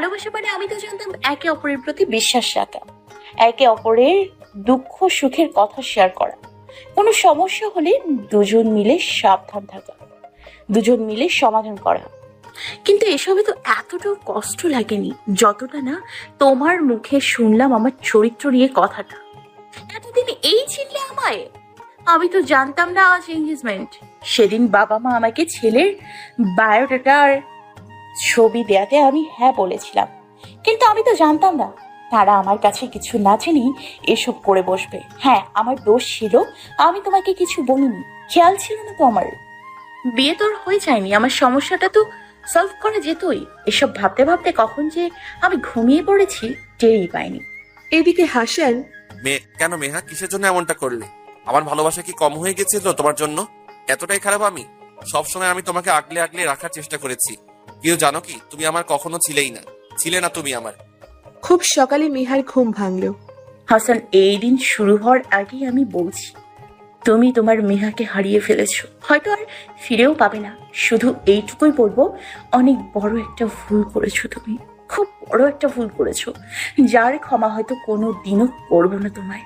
ভালোবাসা মানে আমি তো জানতাম একে অপরের প্রতি বিশ্বাস রাখা, একে অপরের দুঃখ সুখের কথা শেয়ার করা, কোনো সমস্যা হলে দুজন মিলে সাবধান থাকা, দুজন মিলে সমাধান করা। কিন্তু এসবে তো এতটাও কষ্ট লাগেনি যতটা না তোমার মুখে শুনলাম আমার চরিত্র নিয়ে কথাটা। এতদিন এই ছিলে আমায়, আমি তো জানতাম না আজ এঙ্গেজমেন্ট। সেদিন বাবা মা আমাকে ছেলের বায়োডাটার ছবি দেয়াতে আমি হ্যাঁ বলেছিলাম, কিন্তু আমি তো জানতাম না তারা আমার কাছে কিছু না জেনেই এসব করে বসবে। হ্যাঁ, আমার দোষ ছিল, আমি তোমাকে কিছু বলিনি, খেয়াল ছিল না তো আমার। বিয়ে তোর হয়ে যায়নি, আমার সমস্যাটা তো সলভ করা যেতই। এসব ভাবতে ভাবতে কখন যে আমি ঘুমিয়ে পড়েছি টেরই পাইনি। এদিকে হাসান, কেন মেহা, কিসের জন্য এমনটা করলে? আমার ভালোবাসা কি কম হয়ে গেছিল তোমার জন্য? এতটাই খারাপ আমি? সবসময় আমি তোমাকে আগলে আগলে রাখার চেষ্টা করেছি, কিন্তু জানো কি, তুমি আমার কখনো ছিলে না তুমি আমার। খুব সকালে মেহার ঘুম ভাঙল। হাসান, এই দিন শুরু হওয়ার আগেই আমি বলছি, তুমি তোমার মেহাকে হারিয়ে ফেলেছো, হয়তো আর ফিরেও পাবে না। শুধু এইটুকুই বলবো, অনেক বড় একটা ভুল করেছো তুমি, খুব বড় একটা ভুল করেছো, যার ক্ষমা হয়তো কোনো দিনও করবো না তোমায়।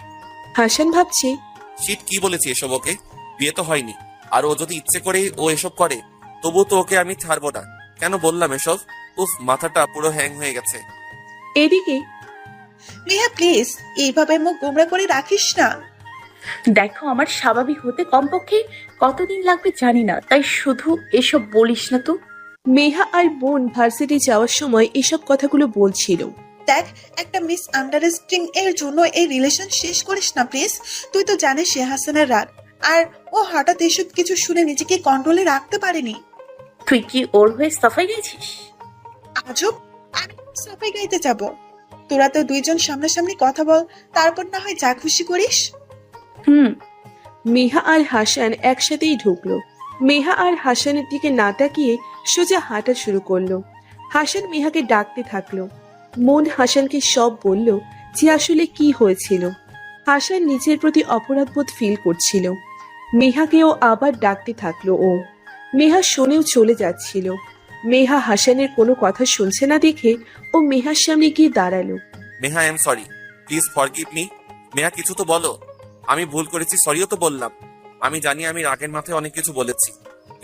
হাসান ভাবছে, শীত কি বলেছি এসব ওকে? বিয়ে তো হয়নি, আর ও যদি ইচ্ছে করে ও এসব করে, তবুও তো ওকে আমি ছাড়বো না। কেন বললাম এসব? উফ, মাথাটা পুরো হ্যাং হয়ে গেছে। এদিকে নেহা প্লিজ এইভাবে মুখ গোমড়া করে রাখিস না। দেখো, আমার স্বাভাবিক হতে কমপক্ষে কতদিন লাগবে জানি না, তাই শুধু এসব বলিস না তো। মেহা আর বোন ভার্সিটি যাওয়ার সময় এসব কথাগুলো বলছিল। দেখ, একটা মিস আন্ডারস্ট্যান্ডিং এর জন্য এই রিলেশন শেষ করিস না প্লিজ। তুই তো জানিস সে হাসানের রাগ, আর ও হঠাৎ এসব কিছু শুনে নিজেকে কন্ট্রোলে রাখতে পারেনি। তুই কি ওর হয়ে সাফাই গেছিস? আজব, আমি সাফাই গাইতে যাব? তোরা তো দুইজন সামনাসামনি কথা বল, তারপর না হয় যা খুশি করিস। হুম। মেহা আর হাসান একসাথেই ঢুকলো। মেহা আর হাসানের দিকে না তাকিয়ে সোজা হাঁটা শুরু করলো। হাসান মেহাকে ডাকতে থাকলো। মন হাসানকে সব বলল যে আসলে কি হয়েছিল। হাসান নিজের প্রতি অপরাধবোধ ফিল করছিল। মেহাকেও আবার ডাকতে থাকলো ও। মেহা শুনেও চলে যাচ্ছিল। মেহা হাসানের কোনো কথা শুনছে না দেখে ও মেহার সামনে গিয়ে দাঁড়ালো। Meha, I am sorry, please forgive me. Meha, কিছু তো বলো। আমি ভুল করেছি, সরিও তো বললাম। আমি জানি আমি রাগের মাথায় অনেক কিছু বলেছি,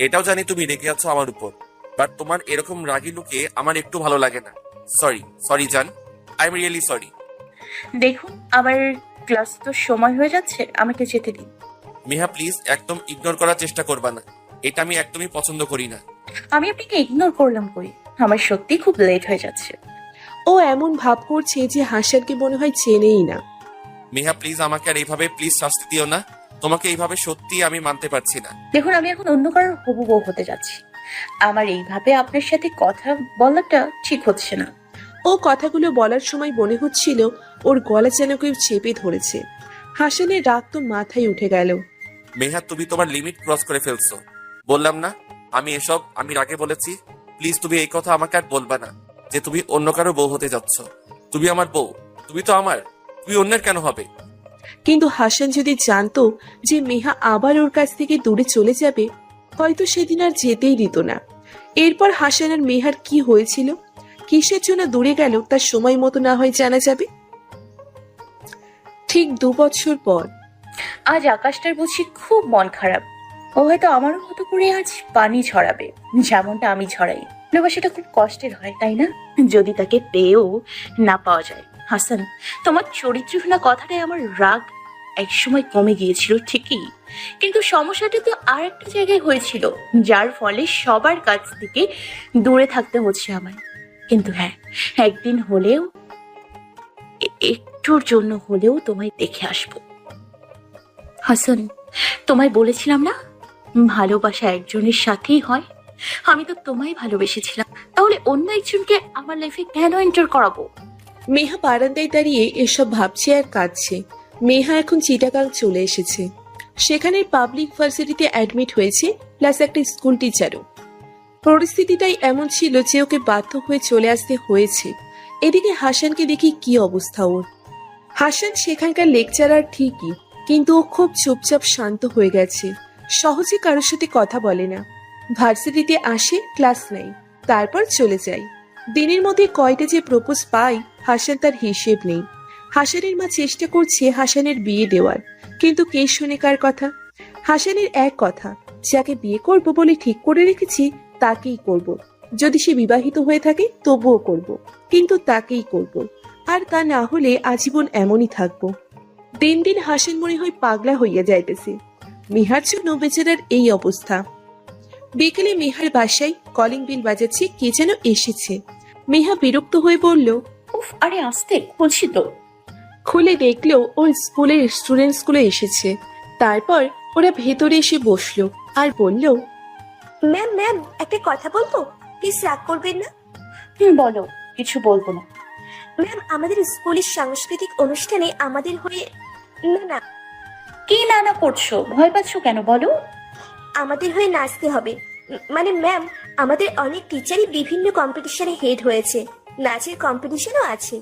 এটাও জানি তুমি রেগে আছো আমার উপর, বাট তোমার এরকম রাগী লুকে আমার একটু ভালো লাগে না। সরি জান, আই এম রিয়েলি সরি। দেখুন, আমার ক্লাস তো সময় হয়ে যাচ্ছে, আমাকে যেতে দিন। মেহা প্লিজ, একদম ইগনোর করার চেষ্টা করবা না, এটা আমি একদমই পছন্দ করি না। আমি আপনাকে ইগনোর করলাম কই? আমার সত্যি খুব লেট হয়ে যাচ্ছে। ও এমন ভাব করছে যে হাসানকে মনে হয় চেনেই না। মেহা প্লিজ, আমাকে আর এইভাবে প্লিজ শাস্তি দিও না, তোমাকে এইভাবে সত্যি আমি মানতে পারছি না। দেখুন, আমি এখন অন্য কারোর হবু বউ হতে যাচ্ছি, আমার এইভাবে আপনার সাথে কথা বলাটা ঠিক হচ্ছে না। ও কথাগুলো বলার সময় মনে হচ্ছিল ওর গলা যেন কেউ চেপে ধরেছে। হাসানের রাগ তো মাথায় উঠে গেল। মেহা, তুমি তোমার লিমিট ক্রস করে ফেলছো। বললাম না আমি রাগে বলেছি। প্লিজ তুমি এই কথা আমাকে আর বলবা না যে তুমি অন্য কারো বউ হতে যাচ্ছ। তুমি আমার বউ, তুমি তো আমার, তুমি অন্যের কেন হবে? কিন্তু হাসান যদি জানতো যে মেহা আবার ওর কাছ থেকে দূরে চলে যাবে, হয়তো সেদিন আর যেতেই দিত না। এরপর হাসান আর মেহার কি হয়েছিল, কিসের জন্য দূরে গেল, তার সময় মতো না হয় জানা যাবে। ঠিক 2 বছর পর। আজ আকাশটার বুঝি খুব মন খারাপ। ও হয়তো আমারও মতো করে আজ পানি ছড়াবে, যেমনটা আমি ছড়াই। ভালোবাসাটা খুব কষ্টের হয়, তাই না? যদি তাকে পেয়েও না পাওয়া যায়। হাসান, তোমার চরিত্রহীনা কথাটাই আমার রাগ একসময় কমে গিয়েছিল ঠিকই, কিন্তু সমস্যাটা তো আর একটা জায়গায় হয়েছিল, যার ফলে সবার কাছ থেকে দূরে থাকতে হচ্ছে আমায়। কিন্তু হ্যাঁ, একদিন হলেও, একটুর জন্য হলেও তোমায় দেখে আসবো। হাসান, তোমায় বলেছিলাম না ভালোবাসা একজনের সাথেই হয়? আমি তো তোমায় ভালোবেসেছিলাম, তাহলে অন্য একজনকে আমার লাইফে কেন এন্টার করাবো? মেহা বারান্দায় দাঁড়িয়ে এসব ভাবছে আর কাঁদছে। মেহা এখন চিটাগাং চলে এসেছে। সেখানে পাবলিক ভার্সিটিতে অ্যাডমিট হয়েছে, প্লাস একটা স্কুল টিচারও। পরিস্থিতিটাই এমন ছিল যে ওকে বাধ্য হয়ে চলে আসতে হয়েছে। এদিকে হাসানকে দেখি কি অবস্থা ওর। হাসান সেখানকার লেকচারার ঠিকই, কিন্তু ও খুব চুপচাপ শান্ত হয়ে গেছে। সহজে কারোর সাথে কথা বলে না। ভার্সিটিতে আসে, ক্লাস নেয়, তারপর চলে যায়। দিনের মধ্যে কয়টা যে প্রপোজ পায় হাসান তার হিসেব নেই। হাসানের মা চেষ্টা করছে হাসানের বিয়ে দেওয়ার, কিন্তু কে শুনে কার কথা? হাসানের এক কথা, যাকে বিয়ে করব বলে ঠিক করে রেখেছি তাকেই করব। যদি সে বিবাহিত হয়ে থাকে তবুও করব, কিন্তু তাকেই করব। আর তা না হলে আজীবন এমনই থাকবো। দিন দিন হাসান মনে হয় পাগলা হইয়া যাইতেছে। মিহার জন্য বেচারার এই অবস্থা। বিকেলে মিহার বাসায় কলিং বিল বাজাচ্ছে, কে যেন এসেছে। মিহা বিরক্ত হয়ে বলল, উফ, আরে আসতে খুলছি তো। খুলে দেখলো ওর স্কুলের স্টুডেন্টস গুলো এসেছে। তারপর ওরা ভেতরে এসে বসলো আর বলল, ম্যাম ম্যাম একটা কথা বলবো, প্লিজ রাগ করবেন না। বলো, কিছু বলবো না। ম্যাম আমাদের স্কুলের সাংস্কৃতিক অনুষ্ঠানে আমাদের হয়ে না না কি না করছো? ভয় পাচ্ছ কেন বলো? আমাদের হয়ে নাচতে হবে। মানে ম্যাম, আমাদের অনেক টিচারই বিভিন্ন কম্পিটিশনে হেড হয়েছে, নাচের কম্পিটিশনও আছে।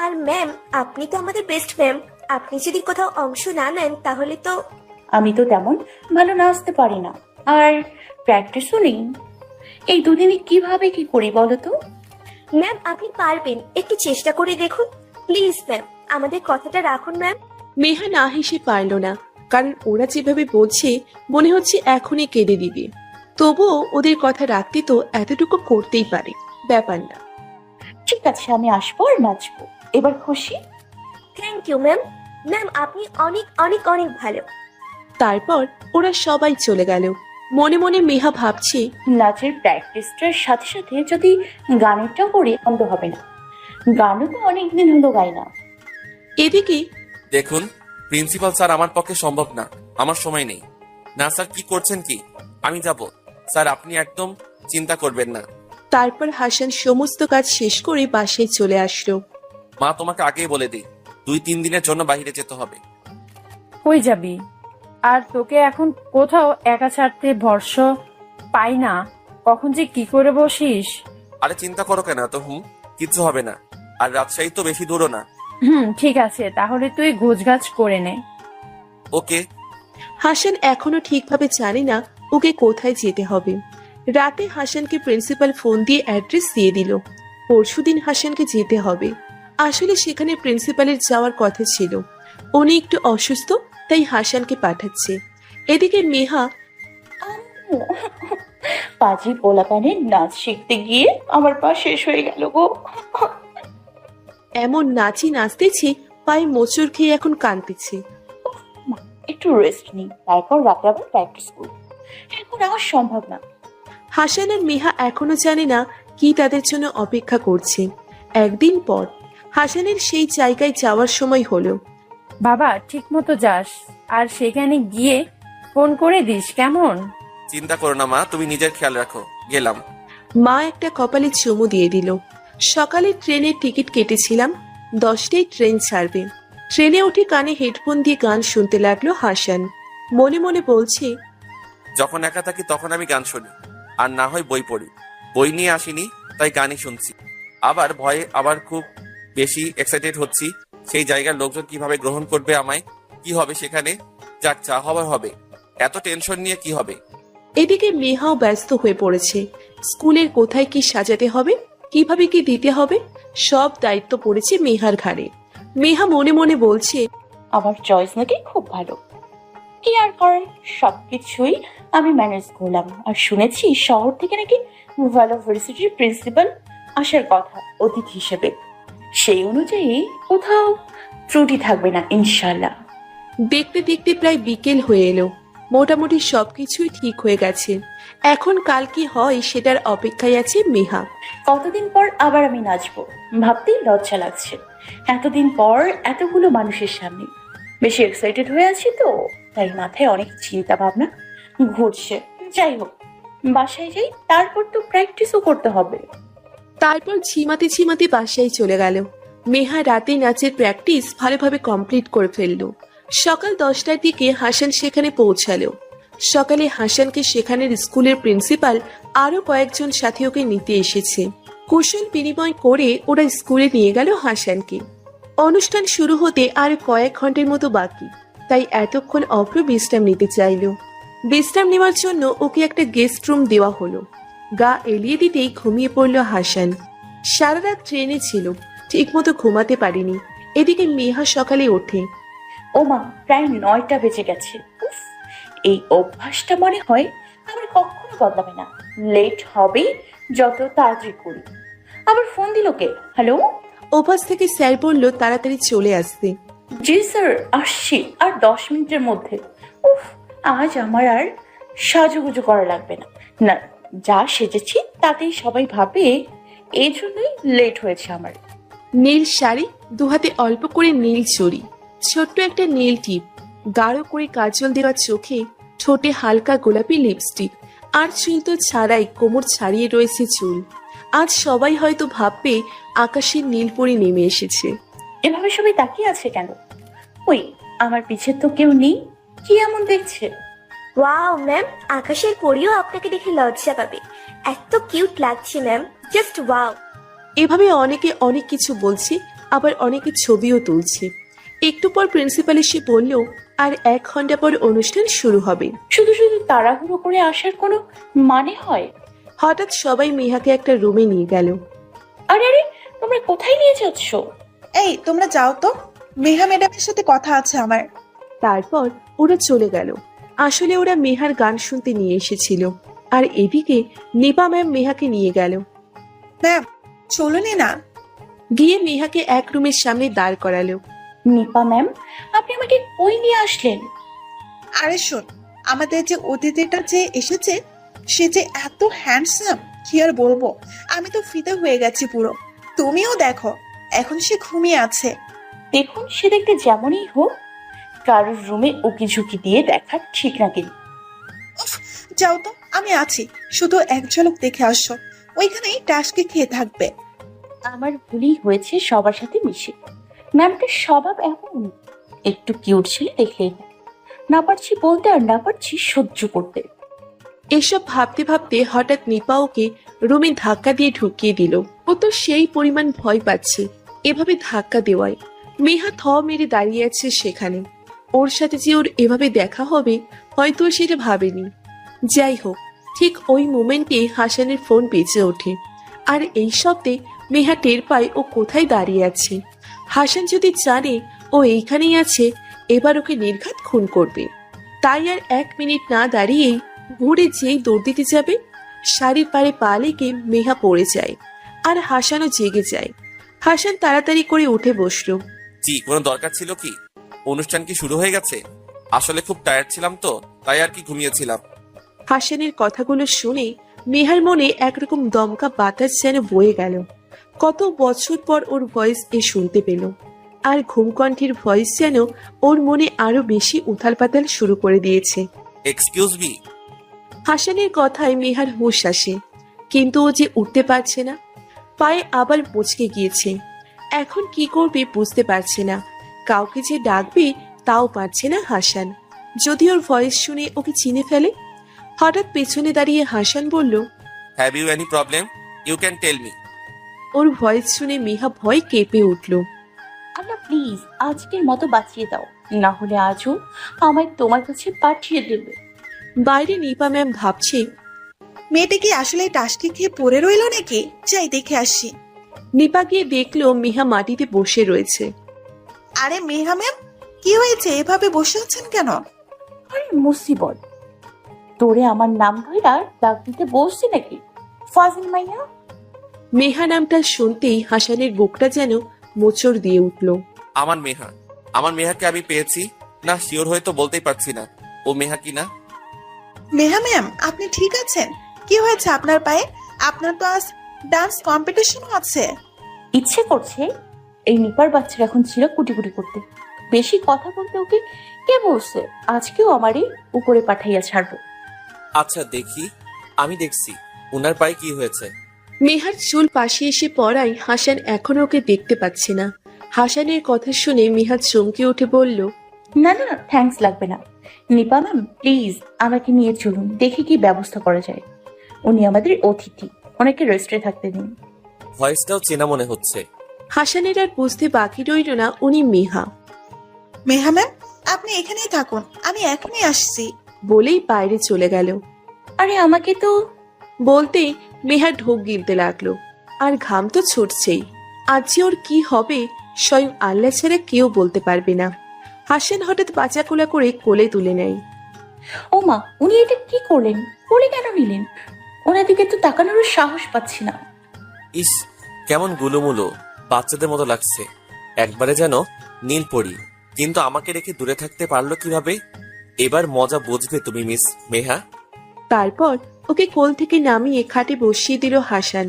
আর ম্যাম আপনি তো আমাদের বেস্ট ম্যাম, আপনি যদি কোথাও অংশ না নেন তাহলে তো। আমি তো তেমন ভালো নাচতে পারি না, আর প্র্যাকটিসও নেই। এই দুদিনে কিভাবে কি করি বলো তো? ম্যাম আপনি পারবেন, একটু চেষ্টা করে দেখুন প্লিজ ম্যাম, আমাদের কথাটা রাখুন ম্যাম। মেহা না হেসে পারল না, কারণ ওরা যেভাবে বলছে মনে হচ্ছে এখনই কেঁদে দিবে। তবুও ওদের কথা রাখতে তো এতটুকু করতেই পারে, ব্যাপার না। ঠিক আছে, আমি আসবো আর নাচবো। এবার খুশি? Thank you ma'am. ম্যাম আপনি অনেক অনেক অনেক ভালো। তারপর ওরা সবাই চলে গেল। মনে মনে মেহা ভাবছে, নাচের প্র্যাকটিসটার সাথে সাথে যদি গানেরটাও করি বন্ধ হবে না। গানও তো অনেকদিন হলো গাই না। এদিকে দেখুন, প্রিন্সিপাল স্যার, আমার পক্ষে সম্ভব না, আমার সময় নেই। না স্যার, কি করছেন কি? আমি যাব স্যার, আপনি একদম চিন্তা করবেন না। তারপর হাসান সমস্ত কাজ শেষ করে বাসায় চলে আসলো। মা, তোমাকে আগেই বলে দিই, 2-3 দিনের জন্য বাইরে যেতে হবে। কই যাবি? আর তোকে এখন কোথাও একা ছাড়তে ভরসা পাই না, কখন যে কি করে বসিস। আরে চিন্তা করো কেন এত? কিচ্ছু হবে না। আর রাজশাহী তো বেশি দূরও না। ঠিক আছে, তাহলে তুই গোছগাছ করে নে। ওকে। হাসান এখনো ঠিকভাবে জানে না ওকে কোথায় যেতে হবে। রাতে হাসানকে প্রিন্সিপাল ফোন দিয়ে অ্যাড্রেস দিয়ে দিল। পরশুদিন হাসানকে যেতে হবে। আসলে সেখানে প্রিন্সিপালের যাওয়ার কথা ছিল, উনি একটু অসুস্থ, তাই হাসানকে পাঠাচ্ছে। এদিকে মেহা পাজি পোলাপানের নাচ শিখতে গিয়ে আমার পা শেষ হয়ে গেল গো। এমন নাচি নাচতেছে, পায়ে মোচড় খেয়ে এখন কাঁদতেছে। একটু রেস্ট নিই, তারপর রাতে আবার প্র্যাকটিস করব। এখন আমার সম্ভব না। হাসান আর মেহা এখনো জানে না কি তাদের জন্য অপেক্ষা করছে। একদিন পর হাসানের সেই জায়গায় যাওয়ার সময় হলো। বাবা ঠিক মতো যাস, আর সেখানে গিয়ে ফোন করে দিস কেমন? চিন্তা করো না মা, তুমি নিজের খেয়াল রাখো। গেলাম। মা একটা কপালে চুমু দিয়ে দিল। সকালে ট্রেনের টিকিট কেটেছিলাম, 10টায় ট্রেন ছাড়বে। ট্রেনে উঠে কানে হেডফোন দিয়ে গান শুনতে লাগলো হাসান। মনে মনে বলছে, যখন একা থাকি তখন আমি গান শুনি, আর না হয় বই পড়ি। বই নিয়ে আসিনি, তাই গানই শুনছি। আবার ভয়ে আবার খুব বেশি এক্সাইটেড হচ্ছি। সেই জায়গার লোকজন কিভাবে গ্রহণ করবে আমায়, কি হবে সেখানে। যাক, যা হবার হবে, এত টেনশন নিয়ে কি হবে। এদিকে মেহাও ব্যস্ত হয়ে পড়েছে। স্কুলের কোথায় কি সাজাতে হবে, কিভাবে কি দিতে হবে, সব দায়িত্ব পড়েছে মেহার ঘাড়ে। মেহা মনে মনে বলছে, আমার চয়েস নাকি খুব ভালো। কি আর করার, সবকিছুই আমি ম্যানেজ করলাম। আর শুনেছি শহর থেকে নাকি ইউনিভার্সিটির প্রিন্সিপাল আসার কথা অতিথি হিসেবে। সেই অনুযায়ী কোথাও ত্রুটি থাকবে না ইনশাল্লাহ। দেখতে দেখতে প্রায় বিকেল হয়ে এলো। মোটামুটি সবকিছুই ঠিক হয়ে গেছে। এখন কাল কি হয় সেটার অপেক্ষায় আছে মেহা। কতদিন পর আবার আমি নাচবো, ভাবতেই লজ্জা লাগছে। এতদিন পর এতগুলো মানুষের সামনে বেশি এক্সাইটেড হয়ে আছি তো, তাই মাথায় অনেক চিন্তা ভাবনা ঘুরছে। যাই হোক, বাসায় যাই, তারপর তো প্র্যাকটিসও করতে হবে। তারপর ঝিমাতে ঝিমাতে বাসায় চলে গেল। মেহা রাতে নাচের প্র্যাকটিস ভালোভাবে কমপ্লিট করে ফেললো। সকাল 10টার দিকে হাসান সেখানে পৌঁছালো। সকালে হাসানকে সেখানের স্কুলের প্রিন্সিপাল আরো কয়েকজন সাথী ওকে নিতে এসেছে। কুশল বিনিময় করে ওরা স্কুলে নিয়ে গেল হাসানকে। অনুষ্ঠান শুরু হতে আর কয়েক ঘন্টার মতো বাকি, তাই এতক্ষণ অভ্র বিশ্রাম নিতে চাইলো। বিশ্রাম নেওয়ার জন্য ওকে একটা গেস্ট রুম দেওয়া হলো। গা এলিয়ে দিতেই ঘুমিয়ে পড়ল হাসান। সারা রাত ট্রেনে ছিল, ঠিকমতো ঘুমাতে পারিনি। এদিকে মেহা সকালে ওঠে। ওমা, প্রায় 9টা বেজে গেছে। উফ, এই অভ্যাসটা মনে হয় আমার কখনো বদলাবে না। লেট হবে যত তাড়াতাড়ি করি। আবার ফোন দিল কে? হ্যালো। ওপাশ থেকে স্যার বলল তাড়াতাড়ি চলে আসতে। জি স্যার, আসছি আর 10 মিনিটের মধ্যে। উফ, আজ আমার আর সাজুগুজু করা লাগবে না। না, যা সেজেছি তাতেই সবাই ভাবে, এই জন্যই লেট হয়েছে আমার। নীল শাড়ি, দুহাতে অল্প করে নীল চড়ি, ছোট্ট একটা নীল টিপ, গাঢ় করে কাজল দেওয়া চোখে, ঠোঁটে হালকা গোলাপি লিপস্টিক, আর চুল তো ছাড়াই কোমর ছাড়িয়ে রয়েছে চুল। আজ সবাই হয়তো ভাববে আকাশের নীল পরি নেমে এসেছে। এভাবে সবাই তাকিয়ে আছে কেন? ওই, আমার পিছে তো কেউ নেই। কি এমন দেখছে? ওয়াও ম্যাম, আকাশের পরিও আপনাকে দেখে লজ্জা পাবে। এত কিউট লাগছে ম্যাম, জাস্ট ওয়াও। এভাবে অনেকে অনেক কিছু বলছে, আবার অনেকে ছবিও তুলছে। একটু পর প্রিন্সিপাল এসে বলল, আর 1 ঘন্টা পর অনুষ্ঠান শুরু হবে। শুধু শুধু তাড়াহুড়ো করে আসার কোনো মানে হয়? হঠাৎ সবাই মেহাকে একটা রুমে নিয়ে গেল। আরে আরে, তোমরা কোথায় নিয়ে যাচ্ছ? এই তোমরা যাও তো, মেহা ম্যাডামের সাথে কথা আছে আমার। তারপর ওরা চলে গেল। আসলে ওরা মেহার গান শুনতে নিয়ে এসেছিল। আর এদিকে নিপা ম্যাম মেহাকে নিয়ে গেল। ম্যাম চলুনি না। গিয়ে মেহাকে এক রুমের সামনে দাঁড় করালো। নিপা ম্যাম, আপনি আমাকে কই নিয়ে আসলেন? আরে শোন, আমাদের যে অতিথিটা যে এসেছে, সে যে এত হ্যান্ডসাম, কি আর বলবো। আমি তো ফিদা হয়ে গেছি পুরো। তুমিও দেখো, এখন সে ঘুমিয়ে আছে। দেখুন, সে দেখতে যেমনই হোক, কারোর রুমে উকি ঝুঁকি দিয়ে দেখা ঠিক না কিন্তু। উফ, যাও তো, আমি আছি। শুধু এক ঝলক দেখে আসো, ওইখানেই টাসকে খেয়ে থাকবে। আমার ভুলই হয়েছে সবার সাথে মিশে। ম্যামটার স্বভাব এমন, একটু কিউট ছেলে দেখলেই না। না পারছি বলতে আর না পারছি সহ্য করতে। এসব ভাবতে ভাবতে হঠাৎ নিপা ওকে রুমে ধাক্কা দিয়ে ঢুকিয়ে দিল। ও তো সেই পরিমাণ ভয় পাচ্ছে এভাবে ধাক্কা দেওয়ায়। মেহা থ মেরে দাঁড়িয়ে আছে সেখানে। ওর সাথে যে ওর এভাবে দেখা হবে হয়তো ও সেটা ভাবেনি। যাই হোক, ঠিক ওই মোমেন্টে হাসানের ফোন বেজে ওঠে। আর এই শব্দে মেহা টের পায় ও কোথায় দাঁড়িয়ে আছে। হাসান যদি জানে ও এইখানেই আছে, এবার ওকে নির্ঘাত খুন করবে। তাই আর 1 মিনিট না দাঁড়িয়েই ঘুরে যেই দৌড় দিতে যাবে, শাড়ির পাড়ে পা লেগে মেহা পড়ে যায়। আর হাসানও জেগে যায়। হাসান তাড়াতাড়ি করে উঠে বসলো। জি, কোনো দরকার ছিল কি? অনুষ্ঠান কি শুরু হয়ে গেছে? আসলে খুব টায়ার্ড ছিলাম তো, তাই আর কি ঘুমিয়েছিলাম। হাসানের কথাগুলো শুনে মেহার মনে একরকম দমকা বাতাস যেন বয়ে গেল। কত বছর পর ওর ভয়েস এ শুনতে পেল। আর ঘুমকণ্ঠের ভয়েস যেন ওর মনে আরো বেশি উথাল পাতাল শুরু করে দিয়েছে। Excuse me. হাসানের কথায় মেহার হুঁশ আসে, কিন্তু ও যে উঠতে পারছে না। পায়ে আবার মুচকে গিয়েছে। এখন কি করবে বুঝতে পারছে না। কাউকে যে ডাকবে তাও পারছে না হাসান। যদি ওর ভয়েস শুনে ওকে চিনে ফেলে। হঠাৎ পেছনে দাঁড়িয়ে হাসান বলল, have you any problem? You can tell me. ওর ভয়েস শুনে মেহা ভয় কেঁপে উঠল। আল্লাহ প্লিজ, আজকের মতো বাঁচিয়ে দাও, না হলে আজও আমায় তোমার কাছে পাঠিয়ে দেবে। বাইরে নিপা ম্যাম ভাবছে, মেয়েটা কি আসলে টাসকে খেয়ে পড়ে রইলো নাকি? যাই দেখে আসি। নিপা গিয়ে দেখলো মেহা মাটিতে বসে রয়েছে। আরে মেহা ম্যাম, কি হয়েছে? এভাবে বসে আছেন কেন? আরে মুসিবত, তোরে আমার নাম ধইরা ডাক দিতে বসছি নাকি? ফাজিল মাইয়া। মেহা নামটা শুনতেই হাসানের বুকটা যেন মোচড় দিয়ে উঠল। আমার মেহা, আমার মেহাকে আমি পেয়েছি না, শিওর হয়ে তো বলতেই পারছি না ও মেহা কি না। মেহা ম্যাম, আপনি ঠিক আছেন? কি হয়েছে আপনার পায়ে? আপনার তো আজ ডান্স কম্পিটিশনও আছে। ইচ্ছে করছে এই নিপার বাচ্চার এখন ছিল কুটি কুটি করতে। বেশি কথা বলতে ওকে কে বলছে? আজকেও আমারই উপরে পাঠাইয়া ছাড়বো। আচ্ছা দেখি, আমি দেখছি উনার পায়ে কি হয়েছে। মেহার চুল পাশে এসে পড়ায় হাসান এখনো ওকে দেখতে পাচ্ছে না। হাসানের কথা শুনে মেহা চমকে উঠে বলল, না না, থ্যাঙ্কস লাগবে না। নিপা ম্যাম প্লিজ আমাকে নিয়ে চলুন, দেখি কি ব্যবস্থা করা যায়। উনি আমাদের অতিথি, ওনাকে রেস্টে থাকতে দিন। ভয়েসটাও চেনা মনে হচ্ছে। হাসানের আর বুঝতে বাকি রইল না উনি মেহা। মেহা ম্যাম, আপনি এখানেই থাকুন, আমি এখনই আসছি। বলেই বাইরে চলে গেল। আরে আমাকে তো। বলতেই মেহা ঢোক গিলতে লাগলো। আর ঘাম তো ছুটছেই। আজ যে ওর কি হবে স্বয়ং আল্লাহ ছাড়া কেউ বলতে পারবে না। হাসান হঠাৎ বাঁচা কোলা করে কোলে তুলে নেয়। ও মা, উনি এটা কি করলেন? কোলে কেন নিলেন? ওনার দিকে তো তাকানোর সাহস পাচ্ছি না। ইস, কেমন গুলুমুলো বাচ্চাদের মতো লাগছে, একবারে যেন নীল পরি। কিন্তু আমাকে রেখে দূরে থাকতে পারলো কিভাবে? এবার মজা বুঝবে তুমি মিস মেহা। তারপর ওকে কোল থেকে নামিয়ে খাটে বসিয়ে দিল হাসান।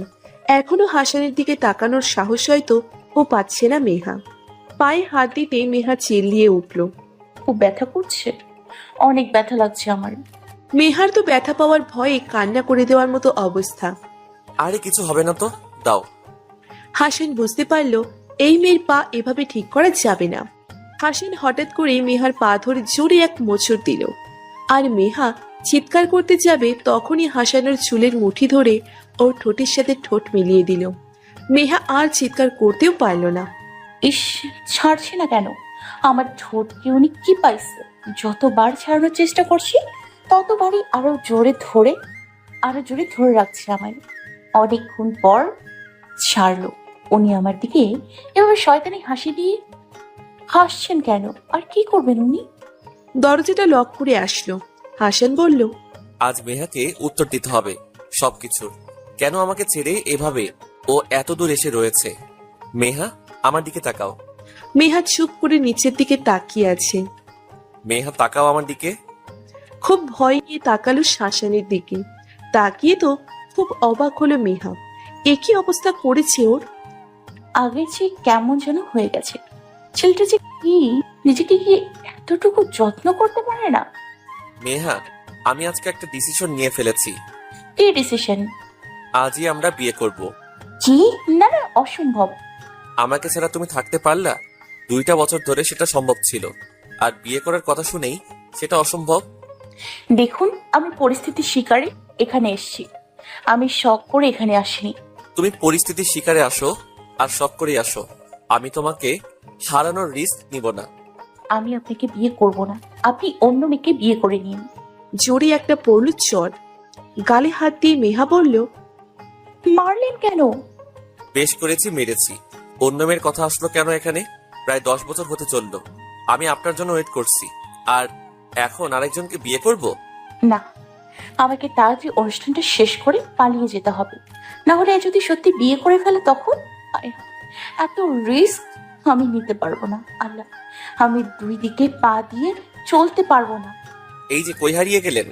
এখনো হাসানের দিকে তাকানোর সাহস হয়তো ও পাচ্ছে না মেহা। পায়ে হাত দিতে মেহা চিল্লিয়ে উঠল। খুব ব্যথা করছে, অনেক ব্যথা লাগছে আমার। মেহার তো ব্যথা পাওয়ার ভয়ে কান্না করে দেওয়ার মতো অবস্থা। আরে কিছু হবে না তো, দাও। হাসান বুঝতে পারল এই মেয়ের পা এভাবে ঠিক করা যাবে না। হাসান হঠাৎ করে মেহার পা ধরে জোরে এক মোচড় দিল। আর মেহা চিৎকার করতে যাবে তখনই হাসানের চুলের মুঠি ধরে ওর ঠোঁটের সাথে ঠোঁট মিলিয়ে দিল। মেহা আর চিৎকার করতেও পারল না। ইস, ছাড়ছে না কেন? আমার ঠোঁটকে উনি কি পাইছে? যতবার ছাড়ানোর চেষ্টা করছি ততবারই আরো জোরে ধরে রাখছে আমায়। অনেকক্ষণ পর ছাড়লো উনি আমার দিকে। এভাবে শয়তানি হাসি দিয়ে হাসছেন কেন? আর কি করবেন উনি? দরজাটা লক করে আসলো। হাসান বলল, আজ মেহাকে উত্তর দিতে হবে সবকিছুর। কেন আমাকে ছেড়ে এভাবে ও এত দূর এসে রয়েছে? মেহা, আমার দিকে তাকাও। মেহা চুপ করে নিচের দিকে তাকিয়ে আছে। মেহা, তাকাও আমার দিকে। খুব ভয় নিয়ে তাকালো হাসানের দিকে। তাকিয়ে তো খুব অবাক হলো মেহা। একই অবস্থা করেছে ওর। আগের চেয়ে কেমন যেন হয়ে গেছে। ছেলেটা যে কি নিজেকে কি এতটুকু যত্ন করতে পারে না? মেহা, আমি আজকে একটা ডিসিশন নিয়ে ফেলেছি। কি ডিসিশন? আজই আমরা বিয়ে করব। কি? না না, অসম্ভব। আমাকে ছাড়া তুমি থাকতে পারলা? 2টা বছর ধরে সেটা সম্ভব ছিল, আর বিয়ে করার কথা শুনেই সেটা অসম্ভব। দেখুন, আমি পরিস্থিতির শিকারে এখানে এসেছি, আমি শখ করে এখানে আসিনি। তুমি পরিস্থিতির শিকারে আসো আর শখ করে আসো, আমি তোমাকে হারানোর রিস্ক নিব না। আমি আপনাকে বিয়ে করব না, আপনি অন্য মেয়েকে বিয়ে করে নিন। জোরে একটা পড়ল চর। গালে হাত দিয়ে মেহা বলল, মারলেন কেন? বেশ করেছি, মেরেছি। অন্য মেয়ের কথা আসলো কেন এখানে? প্রায় 10 বছর হতে চললো আমি আপনার জন্য ওয়েট করছি, আর এখন আরেকজনকে বিয়ে করব? না, আমাকে তাড়াতাড়ি অনুষ্ঠানটা শেষ করে পালিয়ে যেতে হবে, না হলে যদি সত্যি বিয়ে করে ফেলে তখন? আয় হায়, এত রিস্ক আমি নিতে পারবো না। আল্লাহ, আমি 2 দিকে পা দিয়ে চলতে পারবো না। এই যে কই হারিয়ে গেলেন?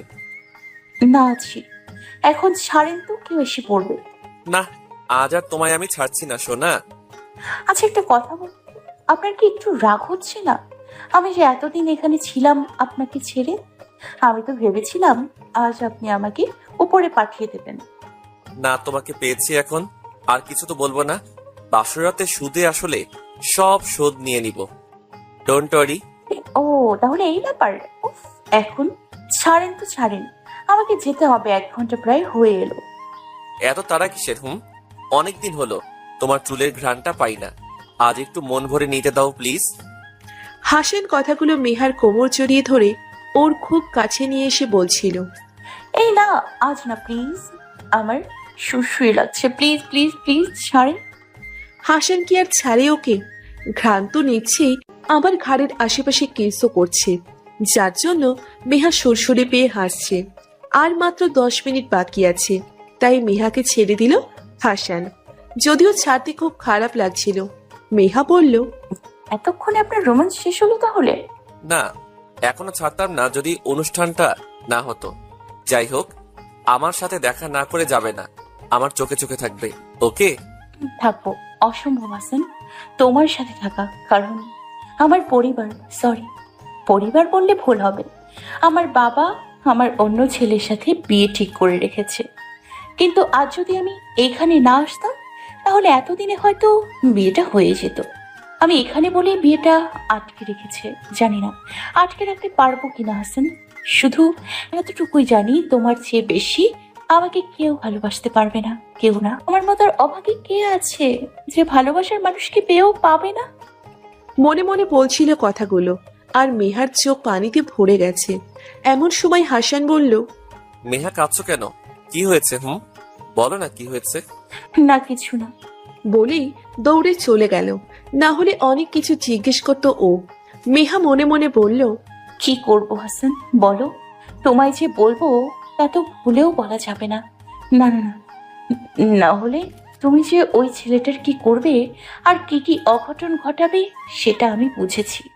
না আছি, এখন ছাড়েন তো, কেউ এসে পড়বে। না, আজ আর তোমায় আমি ছাড়ছি না সোনা। আচ্ছা, একটা কথা বলুন, আপনার কি একটু রাগ হচ্ছে না? আমি যে এতদিন এখানে ছিলাম আপনাকে ছেড়ে, আমি তো ভেবেছিলাম আজ আপনি আমাকে উপরে পাঠিয়ে দেবেন। না, তোমাকে পেয়েছি এখন আর কিছু তো বলবো না। বাসরাতে সুদে আসলে সব শোধ নিয়ে নিব, ডোন্ট ওয়ারি। ও, তাহলে এই ব্যাপার। উফ, এখন ছাড়েন তো ছাড়েন, আমাকে যেতে হবে, 1 ঘন্টা প্রায় হয়ে এলো। এত তারা কিসের? অনেকদিন হলো তোমার চুলের ঘ্রাণটা পাই না, আজ একটু মন ভরে নিতে দাও প্লিজ। হাসান কথাগুলো মেহার কোমর জড়িয়ে ধরে ওর খুব কাছে নিয়ে এসে বলছিল, এই না, আজ না প্লিজ, আমার শুশুই লাগছে, প্লিজ প্লিজ প্লিজ ছাড়েন। হাসান কি আর ছাড়ে ওকে? ঘ্রাণ তো নিচ্ছেই, আবার ঘাড়ের আশেপাশে কেসও করছে, যার জন্য মেহা সুরসুরে পেয়ে হাসছে। আর মাত্র 10 মিনিট বাকি আছে, তাই মেহাকে ছেড়ে দিল হাসান। যদিও ছাড়তে খুব খারাপ লাগছিল। মেহা বলল, এতক্ষণে আপনার রোমান্স শেষ হলো তাহলে? না, এখনো ছাড়তাম না যদি অনুষ্ঠানটা না হতো। যাই হোক, আমার সাথে দেখা না করে যাবে না, আমার চোখে চোখে থাকবে, ওকে? থাকবো, অসম্ভব হাসান তোমার সাথে থাকা, কারণ আমার পরিবার, সরি পরিবার বললে ভুল হবে, আমার বাবা আমার অন্য ছেলের সাথে বিয়ে ঠিক করে রেখেছে। কিন্তু আজ যদি আমি এখানে না আসতাম তাহলে এতদিনে হয়তো বিয়েটা হয়ে যেত। আমি এখানে বলে বিয়েটা আটকে রেখেছে, জানি না আটকে রাখতে পারবো কিনা হাসান। শুধু এতটুকুই জানি, তোমার চেয়ে বেশি আমাকে কেউ ভালোবাসতে পারবে না, কেউ না। আমার মতো আর অভাগী কে আছে যে ভালোবাসার মানুষকে পেয়েও পাবে না? মনে মনে বলছিল কথাগুলো, আর মেহার চোখ পানিতে ভরে গেছে। এমন সময় হাসান বলল, মেহা, কাঁদছো কেন? কি হয়েছে? বলো না কি হয়েছে। না, কিছু না। বলেই দৌড়ে চলে গেল। না হলে অনেক কিছু জিজ্ঞেস করতো ও। মেহা মনে মনে বলল, কি করব হাসান, বলো। তোমায় যে বলবো তা তো ভুলেও বলা যাবে না। না না না, না হলে তুমি যে ওই ছেলেটার কি করবে আর কি কি অঘটন ঘটাবে সেটা আমি বুঝেছি।